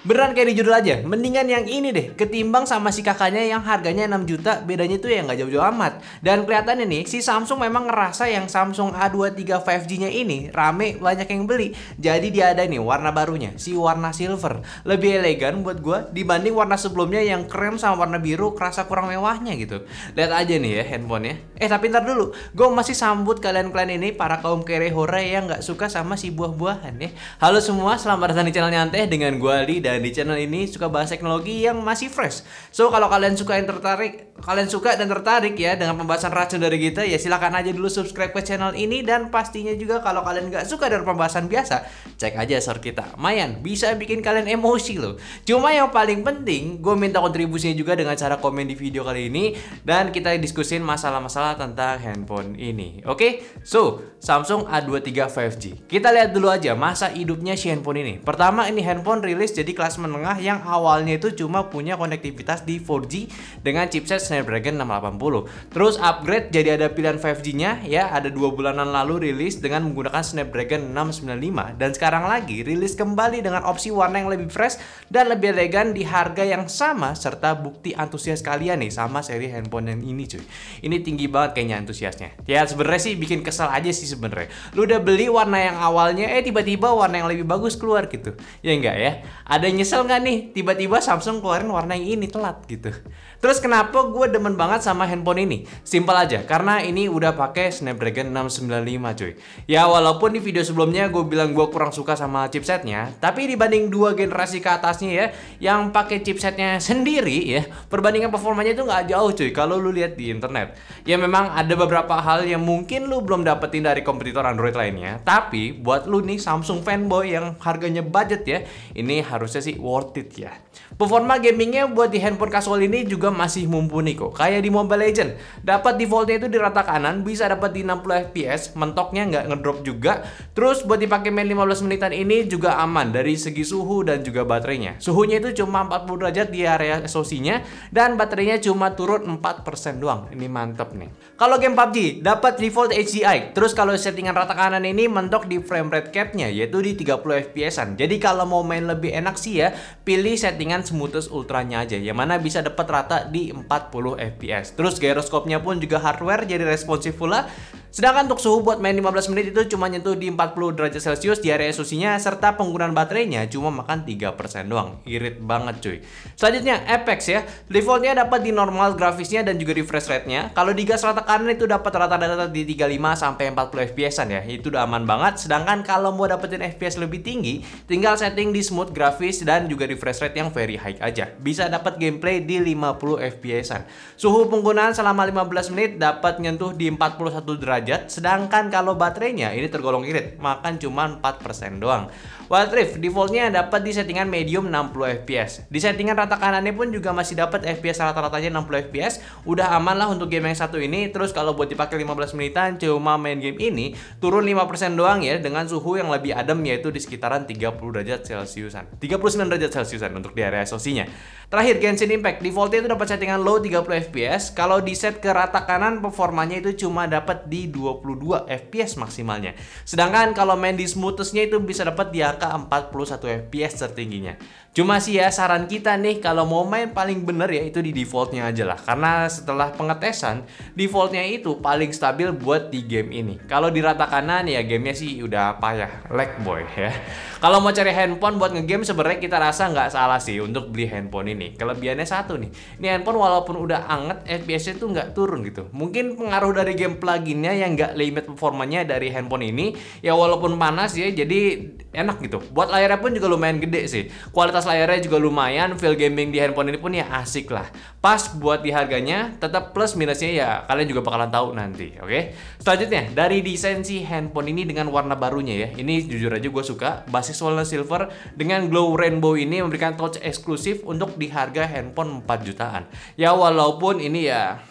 Beneran kayak di judul aja, mendingan yang ini deh ketimbang sama si kakaknya yang harganya 6 juta, bedanya tuh ya nggak jauh-jauh amat. Dan kelihatannya nih, si Samsung memang ngerasa yang Samsung A23 5G-nya ini rame, banyak yang beli. Jadi dia ada nih warna barunya, si warna silver. Lebih elegan buat gue dibanding warna sebelumnya yang krem sama warna biru, kerasa kurang mewahnya gitu. Lihat aja nih ya handphonenya. Tapi ntar dulu, gue masih sambut kalian-kalian ini, para kaum kere hore yang nggak suka sama si buah-buahan ya. Halo semua, selamat datang di channel Nyantai dengan gue Ali, dan di channel ini suka bahas teknologi yang masih fresh. So kalau kalian suka dan tertarik ya dengan pembahasan racun dari kita, ya silakan aja dulu subscribe ke channel ini. Dan pastinya juga kalau kalian nggak suka dengan pembahasan biasa, cek aja short kita. Mayan bisa bikin kalian emosi loh. Cuma yang paling penting, gue minta kontribusinya juga dengan cara komen di video kali ini, dan kita diskusin masalah-masalah tentang handphone ini. Oke, so Samsung A23 5G. Kita lihat dulu aja masa hidupnya si handphone ini. Pertama, ini handphone rilis jadi kelas menengah yang awalnya itu cuma punya konektivitas di 4G dengan chipset Snapdragon 680. Terus upgrade jadi ada pilihan 5G-nya ya, ada 2 bulanan lalu rilis dengan menggunakan Snapdragon 695, dan sekarang lagi rilis kembali dengan opsi warna yang lebih fresh dan lebih elegan di harga yang sama, serta bukti antusias kalian nih sama seri handphone yang ini cuy. Ini tinggi banget kayaknya antusiasnya. Ya sebenarnya sih bikin kesal aja sih sebenarnya. Lu udah beli warna yang awalnya tiba-tiba warna yang lebih bagus keluar gitu. Ya enggak ya? Ada nyesel nggak nih tiba-tiba Samsung keluarin warna yang ini telat gitu. Terus kenapa gue demen banget sama handphone ini? Simpel aja, karena ini udah pakai Snapdragon 695 cuy. Ya walaupun di video sebelumnya gue bilang gue kurang suka sama chipsetnya, tapi dibanding 2 generasi ke atasnya ya yang pakai chipsetnya sendiri ya, perbandingan performanya itu nggak jauh cuy kalau lu lihat di internet. Ya memang ada beberapa hal yang mungkin lu belum dapetin dari kompetitor Android lainnya, tapi buat lu nih Samsung fanboy yang harganya budget ya, ini harusnya sih worth it ya. Performa gamingnya buat di handphone kasual ini juga masih mumpuni kok. Kayak di Mobile Legends, dapat defaultnya itu di rata kanan, bisa dapat di 60 fps, mentoknya nggak ngedrop juga. Terus buat dipakai main 15 menitan ini juga aman dari segi suhu dan juga baterainya. Suhunya itu cuma 40 derajat di area SoC-nya, dan baterainya cuma turun 4% doang. Ini mantep nih. Kalau game PUBG dapat default HDI. Terus kalau settingan rata kanan ini mentok di frame rate cap-nya yaitu di 30 fps-an. Jadi kalau mau main lebih enak sih ya, pilih settingan smoothness ultranya aja, yang mana bisa dapat rata di 40 fps. Terus gyroskopnya pun juga hardware jadi responsif pula. Sedangkan untuk suhu buat main 15 menit itu cuma nyentuh di 40 derajat Celcius di area SoC-nya, serta penggunaan baterainya cuma makan 3% doang. Irit banget cuy. Selanjutnya Apex ya. Defaultnya dapat di normal grafisnya dan juga refresh rate-nya. Kalau di gas rata kanan itu dapat rata-rata di 35 sampai 40 fps-an ya. Itu udah aman banget. Sedangkan kalau mau dapetin FPS lebih tinggi, tinggal setting di smooth grafis dan juga refresh rate yang very high aja. Bisa dapat gameplay di 50 fps-an. Suhu penggunaan selama 15 menit dapat nyentuh di 41 derajat. Sedangkan kalau baterainya ini tergolong irit, makan cuma 4% doang. Wild Rift defaultnya dapat di settingan medium 60 fps. Di settingan rata kanannya pun juga masih dapat FPS rata-ratanya 60 fps. Udah aman lah untuk game yang satu ini. Terus kalau buat dipakai 15 menitan cuma main game ini, turun 5% doang ya, dengan suhu yang lebih adem yaitu di sekitaran 30 derajat Celciusan. 39 derajat Celciusan untuk di area SoC-nya. Terakhir Genshin Impact, defaultnya itu dapat settingan low 30 fps. Kalau di set ke rata kanan, performanya itu cuma dapat di 22 fps maksimalnya. Sedangkan kalau main di smoothness-nya itu bisa dapat di angka 41 fps tertingginya. Cuma sih ya saran kita nih, kalau mau main paling bener ya itu di defaultnya aja lah. Karena setelah pengetesan, defaultnya itu paling stabil buat di game ini. Kalau di rata kanan ya gamenya sih udah payah, lag boy ya. Kalau mau cari handphone buat ngegame sebenarnya kita rasa nggak salah sih untuk beli handphone ini. Kelebihannya satu nih, ini handphone walaupun udah anget, FPS-nya tuh nggak turun gitu. Mungkin pengaruh dari game pluginnya yang nggak limit performanya dari handphone ini. Ya walaupun panas ya, jadi enak gitu. Buat layarnya pun juga lumayan gede sih. Kualitas layarnya juga lumayan, feel gaming di handphone ini pun ya asik lah. Pas buat di harganya, tetap plus minusnya ya kalian juga bakalan tahu nanti, oke? Selanjutnya, dari desain si handphone ini dengan warna barunya ya. Ini jujur aja gue suka, basis warna silver dengan glow rainbow ini memberikan touch eksklusif untuk di harga handphone 4 jutaan. Ya walaupun ini ya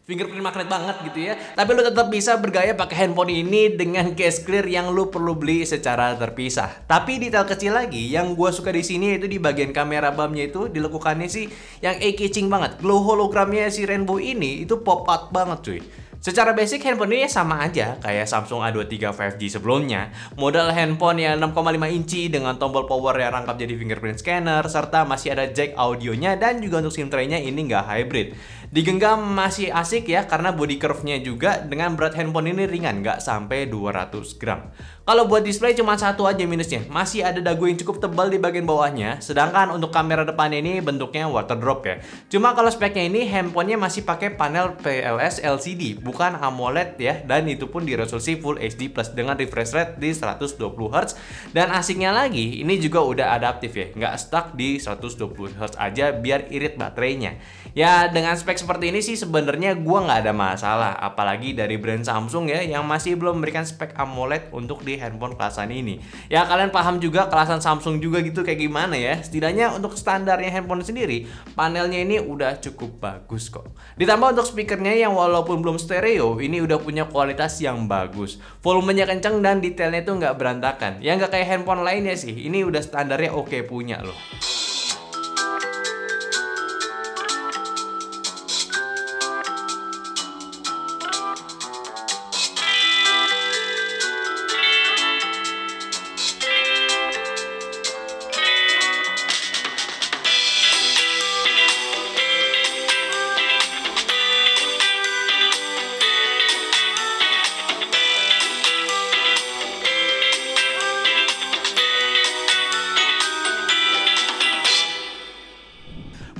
fingerprint magnet banget gitu ya, tapi lu tetap bisa bergaya pakai handphone ini dengan case clear yang lu perlu beli secara terpisah. Tapi detail kecil lagi yang gue suka di sini yaitu di bagian kamera bumpnya itu dilekukannya sih yang eye catching banget. Glow hologramnya si Rainbow ini itu pop out banget cuy. Secara basic handphone ini sama aja kayak Samsung A23 5G sebelumnya. Model handphone yang 6,5 inci dengan tombol power yang rangkap jadi fingerprint scanner, serta masih ada jack audionya, dan juga untuk SIM tray-nya ini nggak hybrid. Digenggam masih asik ya, karena body curve-nya juga dengan berat handphone ini ringan, nggak sampai 200 gram. Kalau buat display cuma satu aja minusnya, masih ada dagu yang cukup tebal di bagian bawahnya, sedangkan untuk kamera depannya ini bentuknya water drop ya. Cuma kalau speknya ini handphonenya masih pakai panel PLS LCD, bukan AMOLED ya, dan itu pun di resolusi Full HD Plus dengan refresh rate di 120 Hz. Dan asiknya lagi, ini juga udah adaptif ya, nggak stuck di 120 Hz aja biar irit baterainya. Ya dengan spek seperti ini sih sebenarnya gua nggak ada masalah, apalagi dari brand Samsung ya yang masih belum memberikan spek AMOLED untuk di handphone kelasan ini. Ya kalian paham juga kelasan Samsung juga gitu kayak gimana ya. Setidaknya untuk standarnya handphone sendiri, panelnya ini udah cukup bagus kok. Ditambah untuk speakernya yang walaupun belum stereo, ini udah punya kualitas yang bagus. Volumenya kenceng dan detailnya tuh nggak berantakan. Ya nggak kayak handphone lainnya sih, ini udah standarnya oke punya loh.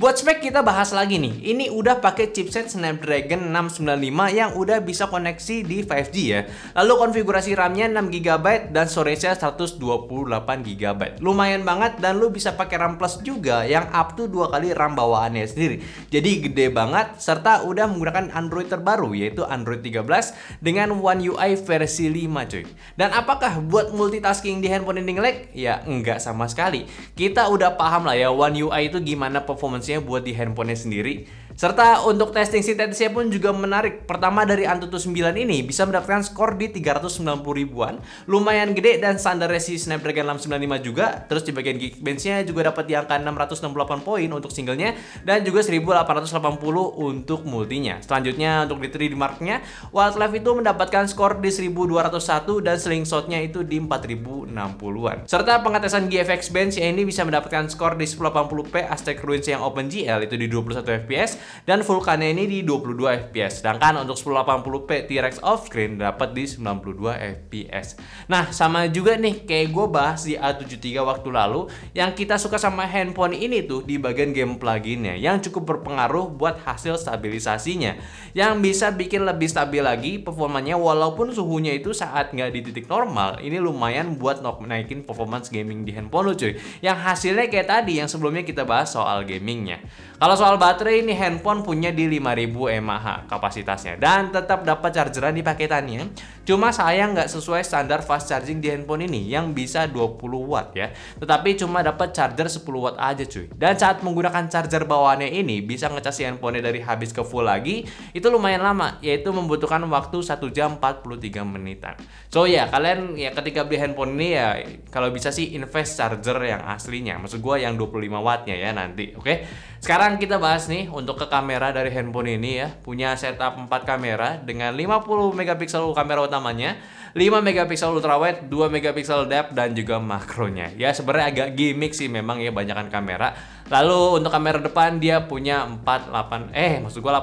Buat spek kita bahas lagi nih. Ini udah pakai chipset Snapdragon 695 yang udah bisa koneksi di 5G ya. Lalu konfigurasi RAM-nya 6GB dan storage-nya 128GB. Lumayan banget, dan lu bisa pakai RAM Plus juga yang up to 2 kali RAM bawaannya sendiri. Jadi gede banget, serta udah menggunakan Android terbaru yaitu Android 13 dengan One UI versi 5 cuy. Dan apakah buat multitasking di handphone ini nge-lag? Ya enggak sama sekali. Kita udah paham lah ya One UI itu gimana performance buat di handphonenya sendiri. Serta untuk testing sintetisnya pun juga menarik. Pertama dari Antutu 9 ini bisa mendapatkan skor di 390 ribuan. Lumayan gede, dan standarnya si Snapdragon 695 juga. Terus di bagian Geekbench-nya juga dapat di angka 668 poin untuk singlenya, dan juga 1880 untuk multinya. Selanjutnya untuk di 3D Mark-nya, Wildlife itu mendapatkan skor di 1201 dan Slingshot-nya itu di 4060-an. Serta pengetesan GFX Bench ini bisa mendapatkan skor di 1080p Aztec Ruins yang OpenGL itu di 21 fps, dan Vulkan-nya ini di 22 fps. Sedangkan untuk 1080p T-Rex off-screen dapat di 92 fps. Nah, sama juga nih kayak gue bahas di A73 waktu lalu, yang kita suka sama handphone ini tuh di bagian game pluginnya yang cukup berpengaruh buat hasil stabilisasinya, yang bisa bikin lebih stabil lagi performanya walaupun suhunya itu saat nggak di titik normal. Ini lumayan buat naikin performance gaming di handphone lo cuy, yang hasilnya kayak tadi yang sebelumnya kita bahas soal gamingnya. Kalau soal baterai, ini handphone punya di 5000 mAh kapasitasnya, dan tetap dapat chargeran di paketannya. Cuma sayang nggak sesuai standar fast charging di handphone ini yang bisa 20 watt ya, tetapi cuma dapat charger 10 watt aja cuy. Dan saat menggunakan charger bawaannya ini bisa ngecas handphonenya dari habis ke full lagi itu lumayan lama, yaitu membutuhkan waktu 1 jam 43 menitan. So ya, kalian ya ketika beli handphone ini ya kalau bisa sih invest charger yang aslinya, maksud gua yang 25 wattnya ya nanti. Oke. Sekarang kita bahas nih untuk ke kamera dari handphone ini ya. Punya setup 4 kamera dengan 50 megapiksel kamera utamanya, 5 megapiksel ultrawide, 2 megapiksel depth, dan juga makronya. Ya sebenarnya agak gimmick sih memang ya banyakan kamera. Lalu untuk kamera depan dia punya 8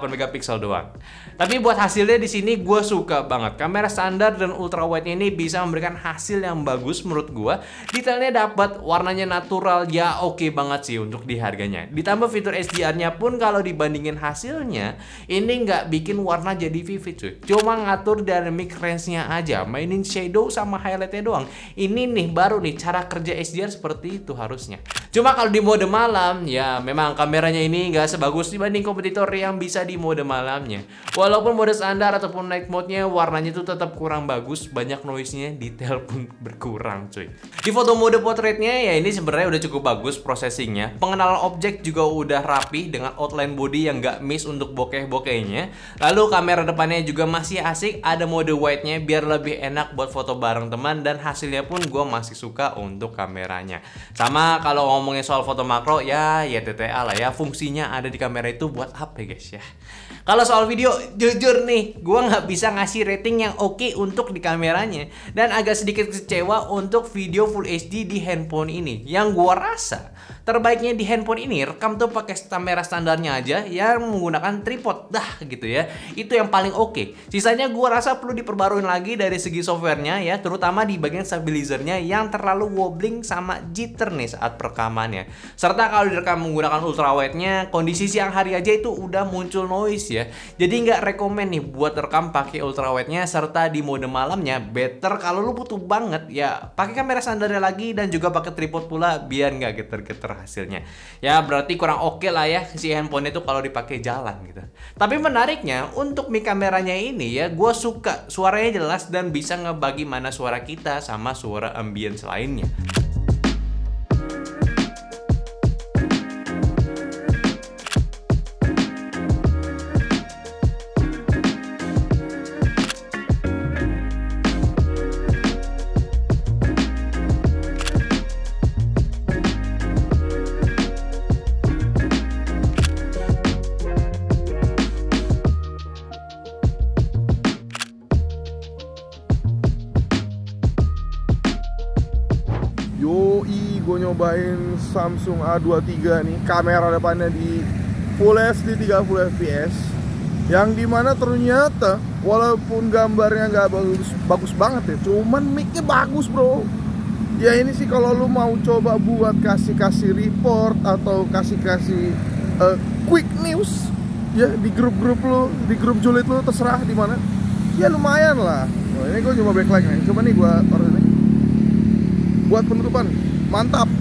megapiksel doang. Tapi buat hasilnya di sini gue suka banget. Kamera standar dan ultrawide ini bisa memberikan hasil yang bagus menurut gue. Detailnya dapat, warnanya natural, ya oke banget sih untuk di harganya. Ditambah fitur HDR-nya pun kalau dibandingin hasilnya, ini nggak bikin warna jadi vivid cuy. Cuma ngatur dynamic range-nya aja, mainin shadow sama highlight-nya doang. Ini nih baru nih cara kerja HDR seperti itu harusnya. Cuma kalau di mode malam, ya memang kameranya ini nggak sebagus dibanding kompetitor yang bisa di mode malamnya. Walaupun mode standar ataupun night mode-nya warnanya itu tetap kurang bagus, banyak noise-nya, detail pun berkurang cuy. Di foto mode portrait-nya ya ini sebenarnya udah cukup bagus processing-nya. Pengenalan objek juga udah rapi dengan outline body yang nggak miss untuk bokeh-bokehnya. Lalu kamera depannya juga masih asik, ada mode wide-nya biar lebih enak buat foto bareng teman, dan hasilnya pun gue masih suka untuk kameranya. Sama kalau Kalau ngomongin soal foto makro, ya TTA lah ya. Fungsinya ada di kamera itu buat apa ya guys ya. Kalau soal video, jujur nih, gue nggak bisa ngasih rating yang oke untuk di kameranya. Dan agak sedikit kecewa untuk video Full HD di handphone ini. Yang gue rasa terbaiknya di handphone ini rekam tuh pakai kamera standarnya aja yang menggunakan tripod dah gitu ya. Itu yang paling oke. Sisanya gue rasa perlu diperbarui lagi dari segi softwarenya ya, terutama di bagian stabilizernya yang terlalu wobbling sama jitter nih saat perekamannya. Serta kalau direkam menggunakan ultrawide-nya, kondisi siang hari aja itu udah muncul noise ya. Jadi nggak rekomen nih buat rekam pakai ultrawide-nya, serta di mode malamnya better kalau lu butuh banget ya pakai kamera standarnya lagi dan juga pakai tripod pula biar nggak geter-geter hasilnya. Ya berarti kurang oke lah ya si handphone itu kalau dipakai jalan gitu. Tapi menariknya untuk mic kameranya ini ya, gue suka suaranya jelas dan bisa ngebagi mana suara kita sama suara ambience lainnya. Yoi, gue nyobain Samsung A23 nih, kamera depannya di Full HD 30 fps, yang dimana ternyata walaupun gambarnya nggak bagus banget ya, cuman mic-nya bagus bro. Ya ini sih kalau lu mau coba buat kasih report atau kasih quick news ya di grup-grup lu, di grup julid lu, terserah di mana. Ya lumayan lah. Nah, ini gue coba backlight nih, coba nih gue taruh ini buat penutupan, mantap.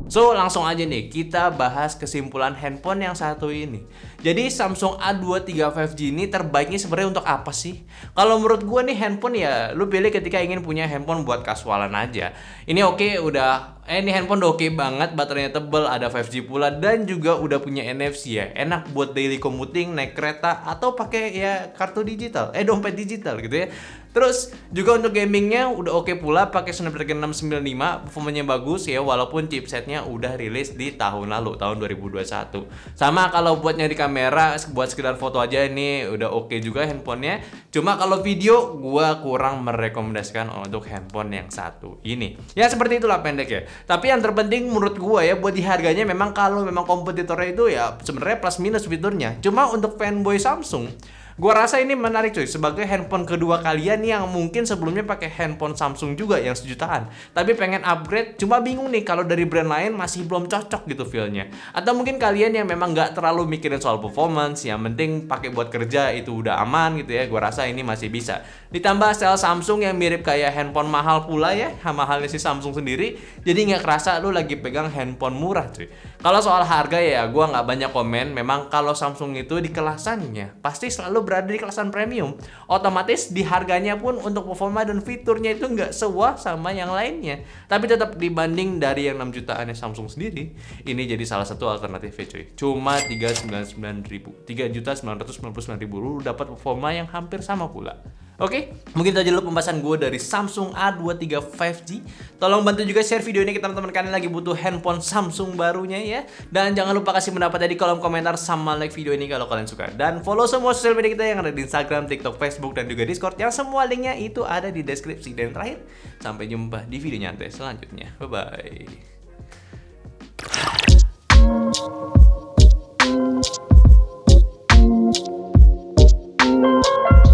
So langsung aja nih kita bahas kesimpulan handphone yang satu ini. Jadi Samsung A23 5G ini terbaiknya sebenarnya untuk apa sih? Kalau menurut gue nih handphone ya lu pilih ketika ingin punya handphone buat kasualan aja. Ini oke, udah ini handphone udah oke banget, baterainya tebel, ada 5G pula dan juga udah punya NFC ya. Enak buat daily commuting, naik kereta atau pakai ya kartu digital, dompet digital gitu ya. Terus juga untuk gamingnya udah oke pula, pakai Snapdragon 695, performanya bagus ya walaupun chipsetnya udah rilis di tahun lalu, tahun 2021. Sama kalau buat nyari kamera, buat sekedar foto aja ini udah oke juga handphonenya. Cuma kalau video gua kurang merekomendasikan untuk handphone yang satu ini. Ya seperti itulah pendek ya. Tapi yang terpenting menurut gua ya buat di harganya, memang kalau memang kompetitornya itu ya sebenarnya plus minus fiturnya. Cuma untuk fanboy Samsung, gua rasa ini menarik cuy, sebagai handphone kedua kalian yang mungkin sebelumnya pakai handphone Samsung juga yang sejutaan, tapi pengen upgrade, cuma bingung nih kalau dari brand lain masih belum cocok gitu feelnya. Atau mungkin kalian yang memang nggak terlalu mikirin soal performance, yang penting pakai buat kerja itu udah aman gitu ya, gua rasa ini masih bisa. Ditambah style Samsung yang mirip kayak handphone mahal pula ya, sama halnya si Samsung sendiri, jadi nggak kerasa lu lagi pegang handphone murah cuy. Kalau soal harga ya gua nggak banyak komen, memang kalau Samsung itu di kelasannya pasti selalu berada di kelasan premium, otomatis di harganya pun untuk performa dan fiturnya itu nggak sewah sama yang lainnya. Tapi tetap dibanding dari yang 6 jutaan Samsung sendiri, ini jadi salah satu alternatifnya cuy. Cuma 3.999.000 lu dapat performa yang hampir sama pula. Oke, mungkin itu aja dulu pembahasan gue dari Samsung A23 5G. Tolong bantu juga share video ini ke teman-teman kalian lagi butuh handphone Samsung barunya ya. Dan jangan lupa kasih pendapatnya di kolom komentar sama like video ini kalau kalian suka. Dan follow semua sosial media kita yang ada di Instagram, TikTok, Facebook, dan juga Discord. Yang semua linknya itu ada di deskripsi. Dan terakhir, sampai jumpa di video nyantai selanjutnya. Bye-bye.